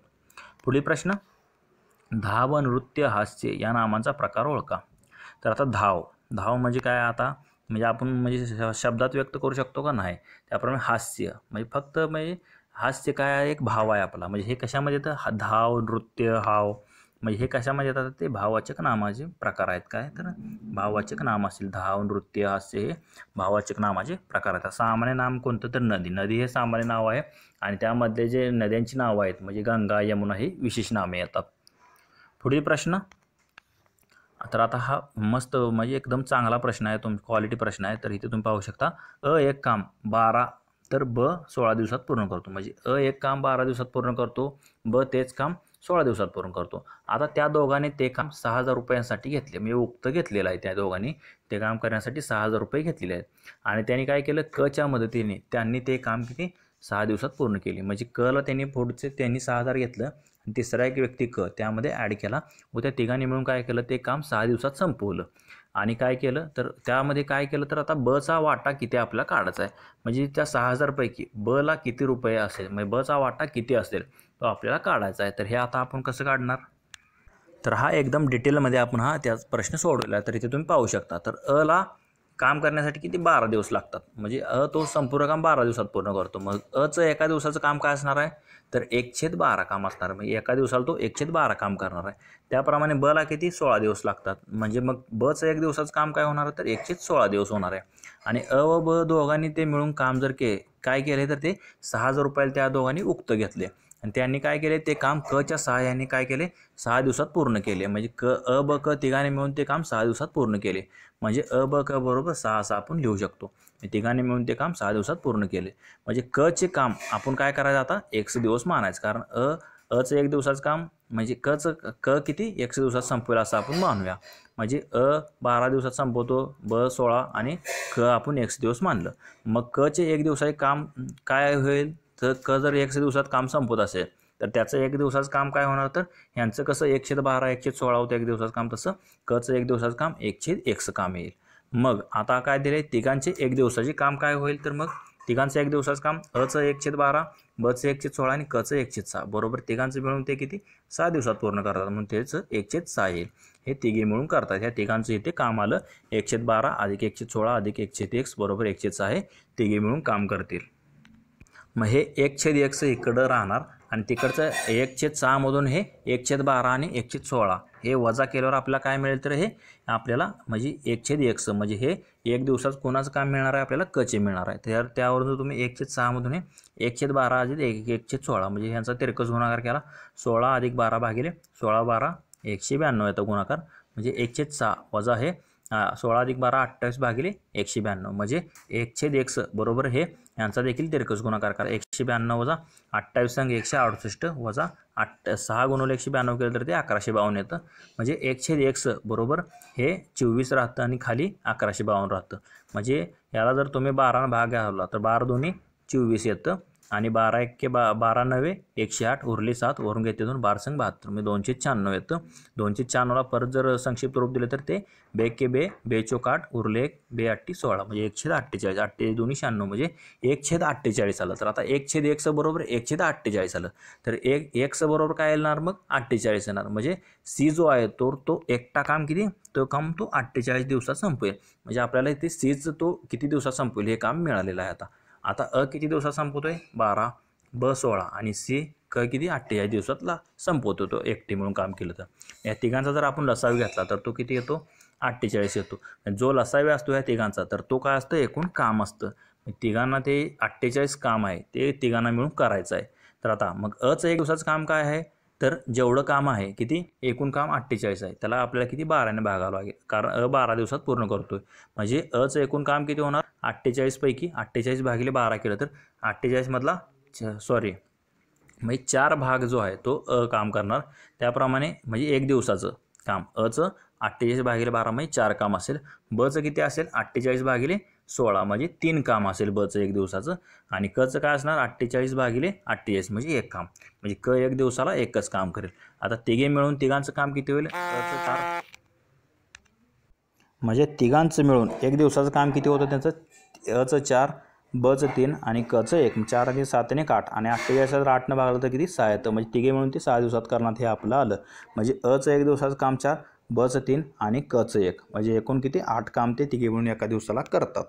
पुढील प्रश्न, धाव, नृत्य, हास्य या नामांचा प्रकार ओळखा. तर आता धाव म्हणजे काय, आता म्हणजे आपण म्हणजे शब्दात व्यक्त करू शकतो का नाही, त्याप्रमाणे हास्य म्हणजे फक्त म्हणजे हास्य काय एक भाव आहे आपला. म्हणजे हे कशामध्ये येतं, धाव, नृत्य, हाव म्हणजे हे कशामध्ये येतात ते भाववाचक नामाचे प्रकार आहेत. काय तर भाववाचक नाम असतील. धाव, नृत्य, हास्य हे भाववाचक नामाचे प्रकार आहेत. सामान्य नाम कोणतं तर नदी हे सामान्य नाव आहे आणि त्यामधले जे नद्यांची नावं आहेत म्हणजे गंगा, यमुना ही विशेष नामे येतात. पुढील प्रश्न, तर आता हा मस्त म्हणजे एकदम चांगला प्रश्न आहे, क्वालिटी प्रश्न आहे. तर इथे तुम्ही पाहू शकता, एक काम 12 तर ब 16 दिवसात पूर्ण करतो. म्हणजे एक काम 12 दिवसात पूर्ण करतो, ब तेच काम 16 दिवसात पूर्ण करतो. आता त्या दोघांनी ते काम 6,000 रुपयांसाठी घेतले, म्हणजे उक्त घेतलेलं आहे. त्या दोघांनी ते काम करण्यासाठी 6,000 रुपये घेतलेले आहेत आणि त्यांनी काय केलं, कच्या मदतीने त्यांनी ते काम किती 6 दिवसात पूर्ण केले. म्हणजे कला त्यांनी 6,000 घेतलं आणि तिसरा एक व्यक्ती क त्यामध्ये ॲड केला व त्या तिघांनी मिळून काय केलं, ते काम 6 दिवसात संपवलं. आणि काय केलं तर त्यामध्ये काय केलं तर आता बचा वाटा किती आपल्याला काढायचा आहे. म्हणजे त्या 6,000 पैकी बला किती रुपये असेल, म्हणजे बचा वाटा किती असेल तो आपल्याला काढायचा आहे. तर हे आता आपण कसं काढणार, तर हा एकदम डिटेलमध्ये आपण त्याच प्रश्न सोडवला आहे. तर इथे तुम्ही पाहू शकता, तर अला काम करण्यासाठी किती 12 दिवस लागतात. म्हणजे तो संपूर्ण काम 12 दिवसात पूर्ण करतो. मग अचं एका दिवसाचं काम काय असणार आहे तर 1/12 काम असणार आहे. म्हणजे एका दिवसाला तो 1/12 काम करणार आहे. त्याप्रमाणे बला किती 16 दिवस लागतात. म्हणजे मग बचं एक दिवसाचं काम काय होणार तर 1/16 दिवस होणार आहे. आणि व ब दोघांनी ते मिळून काम जर काय केले तर ते 6,000 रुपयाला त्या दोघांनी उक्त घेतले आणि त्यांनी काय केले, ते काम कच्या सहाय्याने काय केले 6 दिवसात पूर्ण केले. म्हणजे ब क तिघांनी मिळून ते काम 6 दिवसात पूर्ण केले. म्हणजे ब क बरोबर 6 असं आपण लिहू शकतो. तिघांनी मिळून ते काम 6 दिवसात पूर्ण केले. म्हणजे कचे काम आपण काय करायचं आता 100 दिवस मानायचं, कारण अचं 1 दिवसाचं काम म्हणजे क किती 100 दिवसात संपवेल असं आपण मानूया. म्हणजे 12 दिवसात संपवतो, ब 16 आणि क आपण 100 दिवस मानलं. मग कचे 1 दिवसाचे काम काय होईल, तर क जर 100 दिवसात काम संपत असेल तर त्याचं 1 दिवसाचं काम काय होणार, तर ह्यांचं कसं 1/12 1/16 होतं 1 दिवसाचं काम, तसं कचं 1 दिवसाचं काम 1/1 काम येईल. मग आता काय दिले, तिघांचे 1 दिवसाचे काम काय होईल, तर मग तिघांचं 1 दिवसाचं काम अचं 1/12, बचं 1/16 आणि कचं 1/6 बरोबर तिघांचं मिळून ते किती 6 दिवसात पूर्ण करतात. म्हणून त्याचं 1/6 येईल. हे तिघे मिळून करतात. ह्या तिघांचं इथे काम आलं 1/12 अधिक 1/16 अधिक 1/1 बरोबर 1/6 हे तिघे मिळून काम करतील. मग हे 1/1 इकडं राहणार आणि तिकडचं 1/6 मधून हे 1/12 आणि 1/16 हे वजा केल्यावर आपल्याला काय मिळेल, तर हे आपल्याला म्हणजे 1/1 म्हणजे हे 1 दिवसात कोणाचं काम मिळणार आहे आपल्याला कचे मिळणार आहे. तर त्यावरून तुम्ही 1/6 मधून हे 1/12 अधिक 1/16 म्हणजे ह्यांचा तिरकस गुणाकार केला 16 अधिक 12 भागिले 16 12 192 येतं गुणाकार. म्हणजे 1/6 वजा हे 16 अधिक 12 28 भागिले 192 म्हणजे 1/1 बरोबर हे यांचा देखील तिरकस गुणाकार करा. 192 वजा 28 संग 168 वजा 6 गुणिले 192 केलं तर ते 1152 येतं. म्हणजे 1/1 बरोबर हे 24 राहतं आणि खाली 1152 राहतं. म्हणजे याला जर तुम्ही 12 भाग घालला तर 12 दोन्ही 24 येतं आणि 12 1 12 9 108 उरले 7 वरून घेते 2 12 संग 72 म्हणजे 296 येतं. 296ला परत जर संक्षिप्त रूप दिलं तर ते बे के बे 2 उरले 1 2 8 16 म्हणजे 1/48 8 दोन्ही 96 म्हणजे 1/48 आलं. तर आता 1/1 बरोबर 1/48 आलं. तर 1 बरोबर काय येणार मग 48 येणार. म्हणजे सी जो आहे तो एकटा काम किती तो काम तो 48 दिवसात संपवेल. म्हणजे आपल्याला इथे सीचं तो किती दिवसात संपवेल हे काम मिळालेलं आहे. आता किती दिवसात संपवतोय 12 ब 16 आणि सी क किती 48 दिवसातला संपवतो तो एकटी मिळून काम केलं तर. या तिघांचा जर आपण लसावी घेतला तर तो किती येतो 48 येतो. जो लसावी असतो ह्या तिघांचा तर तो काय असतं एकूण काम असतं. तिघांना ते 48 काम आहे ते तिघांना मिळून करायचं आहे. तर आता मग अचं एक दिवसाचं काम काय आहे तर जेवढं काम आहे किती एकूण काम 48 आहे त्याला आपल्याला किती 12ने भागावं लागेल कारण 12 दिवसात पूर्ण करतोय. म्हणजे अचं एकूण काम किती होणार 48 पैकी 48 भागिले 12 केलं तर 48 मधला म्हणजे 4 भाग जो आहे तो काम करणार. त्याप्रमाणे म्हणजे एक दिवसाचं काम अचं 48 भागिले 12 म्हणजे 4 काम असेल. बचं किती असेल 48 भागिले 16 म्हणजे 3 काम असेल बचं एक दिवसाचं. आणि कचं काय असणार 48 भागिले 48 म्हणजे 1 काम. म्हणजे क एक दिवसाला एकच काम करेल. आता तिघे मिळून तिघांचं काम किती होईल अचं 4 म्हणजे तिघांचं मिळून एक दिवसाचं काम किती होतं त्यांचं अचं 4 बचं 3 आणि कचं 1 4 आणि 7 आणि 8 आणि 48 8ने भागलं तर किती 6 येतं. म्हणजे तिघे मिळून ते 6 दिवसात करणार हे आपलं आलं. म्हणजे अचं एक दिवसाचं काम 4 बचं 3 आणि कचं 1 म्हणजे एकूण किती 8 काम ते तिघे मिळून एका दिवसाला करतात.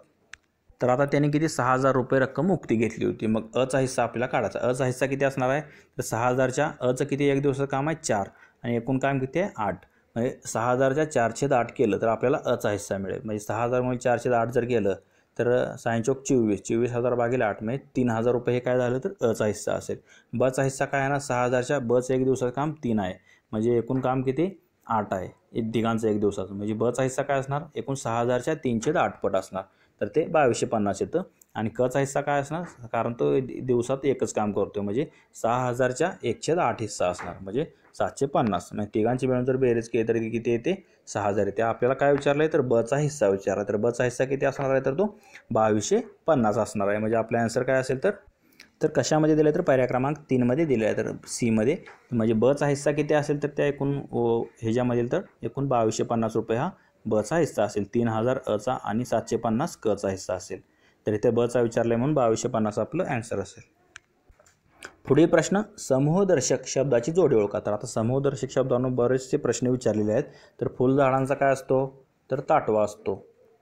तर आता त्यांनी किती 6000 रुपये रक्कम मुक्ती घेतली होती. मग अचा हिस्सा आपल्याला काढायचा. अचा हिस्सा किती असणार आहे तर 6000च्या अचं किती एक दिवसाचं काम आहे 4 आणि एकूण काम किती आहे 8. म्हणजे 6000च्या 4/8 केलं तर आपल्याला अचा हिस्सा मिळेल. म्हणजे 6000 × 4/8 जर केलं तर 6 24 24000 भागिले 8 म्हणजे 3000 रुपये हे काय झालं तर अचा हिस्सा असेल. बचा हिस्सा काय आहे ना 6000च्या बचं एक दिवसाचं काम 3 आहे म्हणजे एकूण काम किती 8 आहे तिघांचं एक दिवसाचं. म्हणजे बचा हिस्सा काय असणार एकूण 6000च्या 3/8 पट असणार तर ते 2250 येतं. आणि कचा हिस्सा काय असणार कारण तो दिवसात एकच काम करतो म्हणजे 6000च्या 1/8 हिस्सा असणार म्हणजे 750. म्हणजे तिघांची मिळून जर बेरीज केली तर किती येते 6000 येते. आपल्याला काय विचारलं आहे तर बचा हिस्सा विचारला तर बचा हिस्सा किती असणार आहे तर तो 2250 असणार आहे. म्हणजे आपला आन्सर काय असेल तर कशामध्ये दिलं तर पर्याय क्रमांक 3 मध्ये दिलं आहे तर सी मध्ये. म्हणजे बचा हिस्सा किती असेल तर त्या एकूण ह्याच्यामधील तर एकूण 2250 रुपये हा बचा हिस्सा असेल. 3000 अचा आणि 750 कचा हिस्सा असेल. तर इथे बचा विचारले म्हणून 2250 आपलं आन्सर असेल. पुढील प्रश्न समूहदर्शक शब्दाची जोडी ओळखा. तर आता समूहदर्शक शब्दांवर बरेचसे प्रश्न विचारलेले आहेत. तर फुलझाडांचा काय असतो तर ताटवा असतो.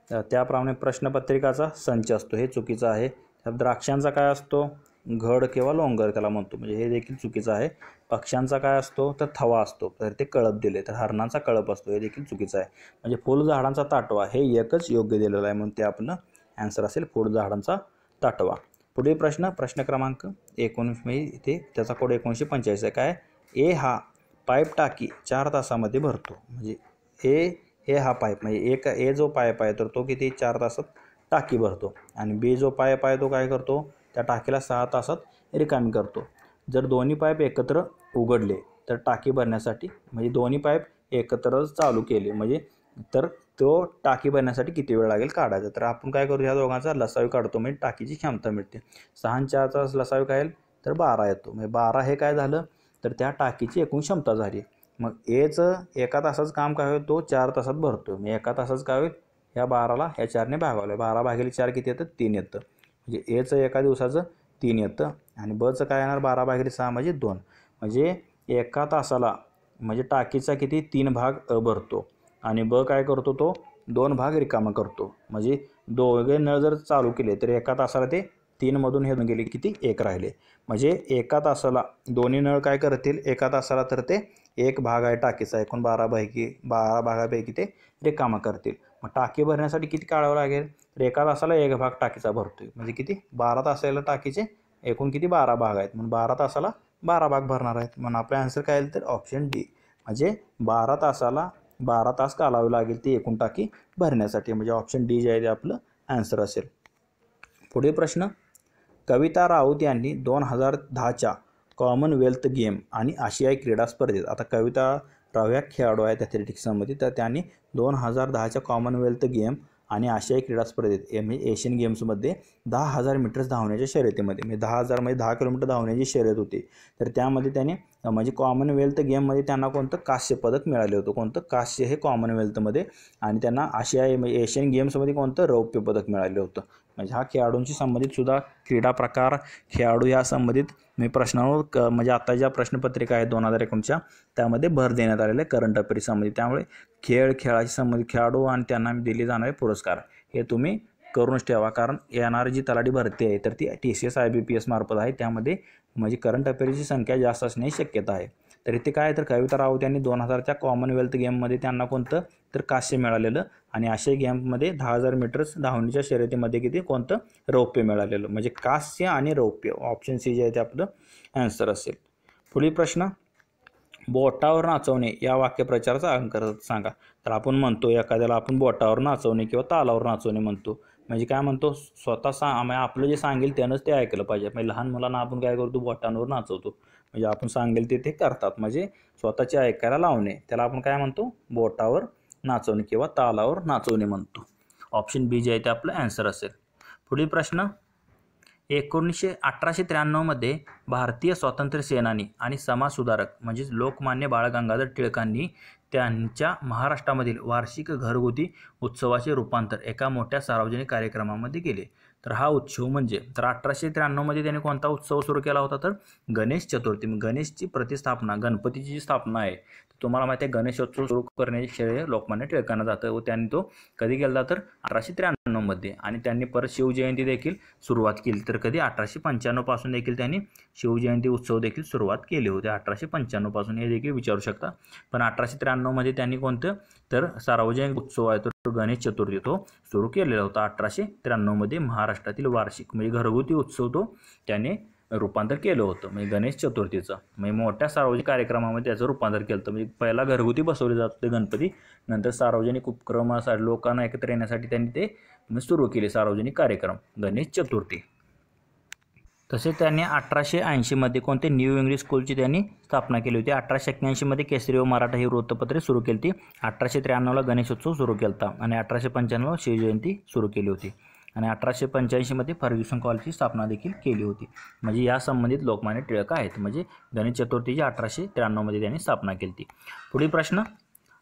त्याप्रमाणे प्रश्नपत्रिकाचा संच असतो हे चुकीचं आहे. द्राक्षांचा काय असतो घड किंवा लोंगर त्याला म्हणतो म्हणजे हे देखील चुकीचं आहे. पक्ष्यांचा काय असतो तर थवा असतो तर ते कळप दिले तर हरणांचा कळप असतो हे देखील चुकीचं आहे. म्हणजे फुलझाडांचा ताटवा हे एकच योग्य दिलेलं आहे म्हणून ते आपलं आन्सर असेल फुलझाडांचा ताटवा. पुढील प्रश्न क्रमांक 19 म्हणजे इथे त्याचा कोड 1945 आहे. काय ए हा पाईप टाकी 4 तासामध्ये भरतो. म्हणजे ए हा पाईप म्हणजे ए जो पाईप आहे तर तो किती 4 तासात टाकी भरतो आणि बी जो पाईप आहे तो काय करतो त्या टाकीला 6 तासात रिकामी करतो. जर दोन्ही पाईप एकत्र उघडले तर टाकी भरण्यासाठी म्हणजे दोन्ही पाईप एकत्र चालू केले म्हणजे तर तो टाकी भरण्यासाठी किती वेळ लागेल काढायचा. तर आपण काय करू ह्या दोघांचा लसावी काढतो म्हणजे टाकीची क्षमता मिळते. 6 आणि 4चा लसावी काय येईल तर 12 येतो. म्हणजे 12 हे काय झालं तर त्या टाकीची एकूण क्षमता झाली. मग एचं एका तासाचं काम काय होईल तो 4 तासात भरतो. म्हणजे एका तासाचं काय होईल ह्या 12ला ह्या 4ने भागवलं 12 भागिले 4 किती येतं 3 येतं. म्हणजे एचं एका दिवसाचं 3 येतं आणि बचं काय येणार 12 भागिले 6 म्हणजे 2. म्हणजे एका तासाला म्हणजे टाकीचा किती 3 भाग भरतो आणि ब काय करतो तो 2 भाग रिकामा करतो. म्हणजे दोघे नळ जर चालू केले तर एका तासाला ते 3 मधून हे गेले किती 1 राहिले. म्हणजे एका तासाला दोन्ही नळ काय करतील एका तासाला तर ते 1 भाग आहे टाकीचा एकूण 12 भागापैकी ते रिकामा करतील. मग टाकी भरण्यासाठी किती काढावं लागेल तर एका तासाला 1 भाग टाकीचा भरतोय म्हणजे किती 12 तासाला टाकीचे एकूण किती 12 भाग आहेत म्हणून 12 तासाला 12 भाग भरणार आहेत. म्हणून आपला आन्सर काय येईल तर ऑप्शन डी. म्हणजे 12 तासाला 12 तास कालावी लागेल ती एकूण टाकी भरण्यासाठी. म्हणजे ऑप्शन डी जे आहे ते आपलं आन्सर असेल. पुढील प्रश्न कविता राऊत यांनी 2010च्या कॉमनवेल्थ गेम आणि आशियाई क्रीडा स्पर्धेत आता कविता राव या खेळाडू आहेत ॲथलेटिक्समध्ये तर त्यांनी 2010च्या कॉमनवेल्थ गेम आणि आशियाई क्रीडा स्पर्धेत म्हणजे एशियन गेम्समध्ये 10,000 मीटर्स धावण्याच्या शर्यतीमध्ये म्हणजे 10,000 म्हणजे 10 किलोमीटर धावण्याची शर्यत होती. तर त्यामध्ये त्याने म्हणजे कॉमनवेल्थ गेममध्ये त्यांना कोणतं कांस्य पदक मिळाले होतं. कोणतं कांस्य हे कॉमनवेल्थमध्ये आणि त्यांना आशियाई म्हणजे एशियन गेम्समध्ये कोणतं रौप्य पदक मिळालं होतं. म्हणजे हा खेळाडूंशी संबंधित सुद्धा क्रीडा प्रकार खेळाडू या संबंधित मी प्रश्नांवर म्हणजे आता ज्या प्रश्नपत्रिका आहेत 2019च्या त्यामध्ये भर देण्यात आलेले करंट अफेअर संबंधित. त्यामुळे खेळाशी संबंधित खेळाडू आणि त्यांना दिले जाणारे पुरस्कार हे तुम्ही करूनच ठेवा. कारण येणारी जी तलाठी भरती आहे तर ती TCS IBPS मार्फत आहे. त्यामध्ये म्हणजे करंट अफेअरची संख्या जास्त असण्याची शक्यता आहे. तर इथे काय तर कविता राऊत यांनी 2000च्या कॉमनवेल्थ गेममध्ये त्यांना कोणतं तर कांस्य मिळालेलं आणि आशिया गेममध्ये 10,000 मीटर्स धावण्याच्या शर्यतीमध्ये किती कोणतं रौप्य मिळालेलं. म्हणजे कांस्य आणि रौप्य ऑप्शन सी जे आहे ते आपलं आन्सर असेल. पुढील प्रश्न, बोटावर नाचवणे या वाक्यप्रचाराचा अलंकार सांगा. तर आपण म्हणतो एखाद्याला आपण बोटावर नाचवणे किंवा तालावर नाचवणे म्हणतो. म्हणजे काय म्हणतो, स्वतः आपलं जे सांगेल त्यानंच ते ऐकलं पाहिजे. म्हणजे लहान मुलांना आपण काय करतो, बोटांवर नाचवतो. म्हणजे आपण सांगेल ते करतात, म्हणजे स्वतःचे ऐकायला लावणे, त्याला आपण काय म्हणतो, बोटावर नाचवणे किंवा तालावर नाचवणे म्हणतो. ऑप्शन बी जे आहे ते आपलं आन्सर असेल. पुढील प्रश्न, 1893मध्ये भारतीय स्वातंत्र्य सेनानी आणि समाजसुधारक म्हणजेच लोकमान्य बाळ गंगाधर टिळकांनी त्यांच्या महाराष्ट्रामधील वार्षिक घरगुती उत्सवाचे रूपांतर एका मोठ्या सार्वजनिक कार्यक्रमामध्ये केले. तर हा उत्सव म्हणजे, तर 1893मध्ये त्यांनी कोणता उत्सव सुरू केला होता, तर गणेश चतुर्थी. गणेशची प्रतिस्थापना, गणपतीची जी स्थापना आहे, तुम्हाला माहिती आहे गणेशोत्सव सुरू करण्याचे श्रेय लोकमान्य टिळकांना जातं व त्यांनी तो कधी केला तर 1893मध्ये. आणि त्यांनी परत शिवजयंती देखील सुरुवात केली. तर कधी 1895 पासून देखील त्यांनी शिवजयंती उत्सव देखील सुरुवात केली होती. 1895 पासून हे देखील विचारू शकता. पण 1893मध्ये त्यांनी कोणतं तर सार्वजनिक उत्सव आहे तो गणेश चतुर्थी तो सुरू केलेला होता. 1893मध्ये महाराष्ट्रातील वार्षिक म्हणजे घरगुती उत्सव तो त्याने रूपांतर केलं होतं. म्हणजे गणेश चतुर्थीचं म्हणजे मोठ्या सार्वजनिक कार्यक्रमामध्ये त्याचं रूपांतर केलं होतं. म्हणजे पहिला घरगुती बसवले जात होते गणपती, नंतर सार्वजनिक उपक्रमासाठी लोकांना एकत्र येण्यासाठी त्यांनी ते सुरू केले सार्वजनिक कार्यक्रम गणेश चतुर्थी. तसेच त्यांनी 1880मध्ये कोणते न्यू इंग्लिश स्कूलची त्यांनी स्थापना केली होती. 1881मध्ये केसरी व मराठा ही वृत्तपत्रे सुरू केली होती. 1893ला गणेशोत्सव सुरू केला होता आणि 1895ला शिवजयंती सुरू केली होती आणि 1885मध्ये फर्ग्युसन कॉलेजची स्थापना देखील केली होती. म्हणजे या संबंधित लोकमान्य टिळक आहेत. म्हणजे गणेश चतुर्थीची 1893मध्ये त्यांनी स्थापना केली होती. पुढील प्रश्न,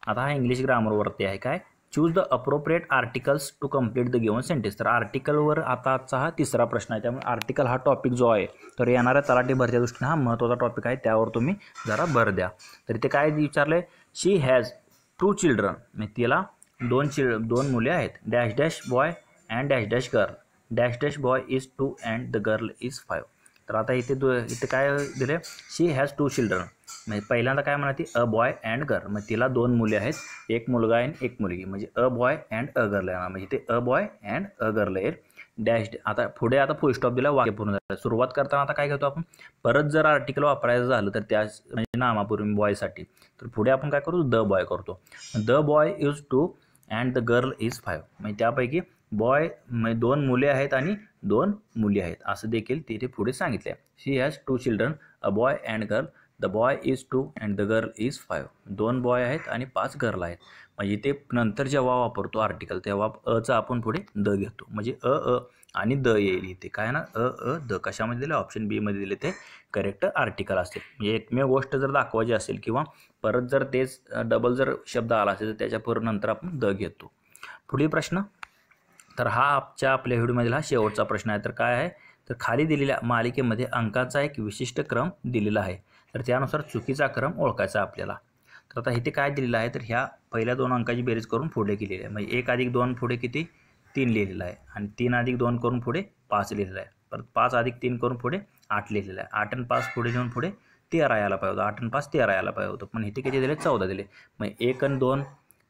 आता हा इंग्लिश ग्रामरवरती आहे. काय, choose the appropriate articles to complete the given sentence. तर आर्टिकलवर आता आजचा हा तिसरा प्रश्न आहे. त्यामुळे आर्टिकल हा टॉपिक जो आहे तर येणाऱ्या तलाठी भरतीच्या दृष्टीने हा महत्त्वाचा टॉपिक आहे, त्यावर तुम्ही जरा भर द्या. तर इथे काय विचारलं आहे, शी हॅज 2 चिल्ड्रन. म्हणजे तिला दोन मुले आहेत. Dash dash boy and dash dash girl. Dash dash boy is 2 and the girl is 5. तर आता इथे काय दिले, शी हॅज 2 चिल्ड्रन. म्हणजे पहिल्यांदा काय म्हणाली, अ बॉय अँड गर्ल. मग तिला 2 मुले आहेत, एक मुलगा आणि एक मुलगी. म्हणजे अ बॉय अँड अ गर्ल आहे. म्हणजे ते अ बॉय अँड अ गर्ल आहे. डॅश आता पुढे आता फुल स्टॉप दिला, वाक्य पूर्ण झालं. सुरुवात करताना आता काय घेतो आपण, परत जर आर्टिकल वापरायचं झालं तर त्या म्हणजे नामापूर्वी बॉयसाठी, तर पुढे आपण काय करू, द बॉय करतो. The boy is 2 and the girl is 5. म्हणजे त्यापैकी बॉय म्हणजे 2 मुले आहेत आणि 2 मुली आहेत असं देखील तिथे पुढे सांगितले. She has 2 children, a boy and girl. The boy is 2 and the girl is 5. 2 boy आहेत आणि 5 गर्ल आहेत. म्हणजे ते नंतर जेव्हा वापरतो आर्टिकल तेव्हा अचा आपण पुढे द घेतो. म्हणजे अ आणि द येईल इथे. काय ना, द कशामध्ये दिले, ऑप्शन बी मध्ये दिले ते करेक्ट आर्टिकल असेल. म्हणजे एकमेव गोष्ट जर दाखवायची असेल किंवा परत जर तेच डबल जर शब्द आला असेल तर त्याच्या नंतर आपण द घेतो. पुढील प्रश्न, तर हा आपल्या व्हिडिओमधील हा शेवटचा प्रश्न आहे. तर काय आहे, तर खाली दिलेल्या मालिकेमध्ये अंकाचा एक विशिष्ट क्रम दिलेला आहे. तर त्यानुसार चुकीचा क्रम ओळखायचा आपल्याला. तर आता इथे काय दिलेलं आहे, तर ह्या पहिल्या 2 अंकाची बेरीज करून पुढे केलेली आहे. म्हणजे 1 अधिक 2 पुढे किती 3 लिहिलेला आहे आणि 3 अधिक 2 करून पुढे 5 लिहिलेला आहे. परत 5 अधिक 3 करून पुढे 8 लिहिलेला आहे. 8 आणि 5 पुढे घेऊन पुढे 13 यायला पाहिजे होतं. 8 आणि 5 13 यायला पाहिजे होतं. पण इथे किती दिले, 14 दिले. मग 1 आणि 2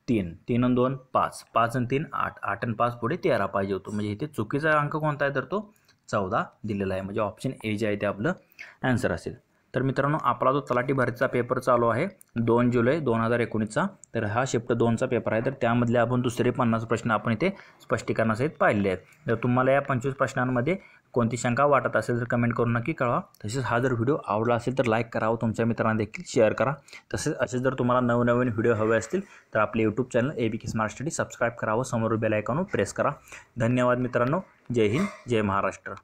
3, 3 आणि 2 5, 5 आणि 3 8, 8 आणि 5 पुढे 13 पाहिजे होतं. म्हणजे इथे चुकीचा अंक कोणता आहे, तर तो 14 दिलेला आहे. म्हणजे ऑप्शन ए जे आहे ते आपलं आन्सर असेल. तर मित्रांनो, आपला जो तलाठी भरतीचा पेपर चालू आहे 2 जुलै 2019चा, तर हा शिफ्ट 2चा पेपर आहे. तर त्यामधले आपण दुसरे 50 प्रश्न आपण इथे स्पष्टीकरणासहित पाहिले आहेत. जर तुम्हाला या 25 प्रश्नांमध्ये कोणती शंका वाटत असेल तर कमेंट करून नक्की कळवा. तसेच हा जर व्हिडिओ आवडला असेल तर लाईक करा व तुमच्या मित्रांना देखील शेअर करा. तसेच असे जर तुम्हाला नवनवीन व्हिडिओ हवे असतील तर आपले YouTube channel ABK smart study subscribe करा व समोर बेल आयकॉनवर प्रेस करा. धन्यवाद मित्रांनो. जय हिंद, जय महाराष्ट्र.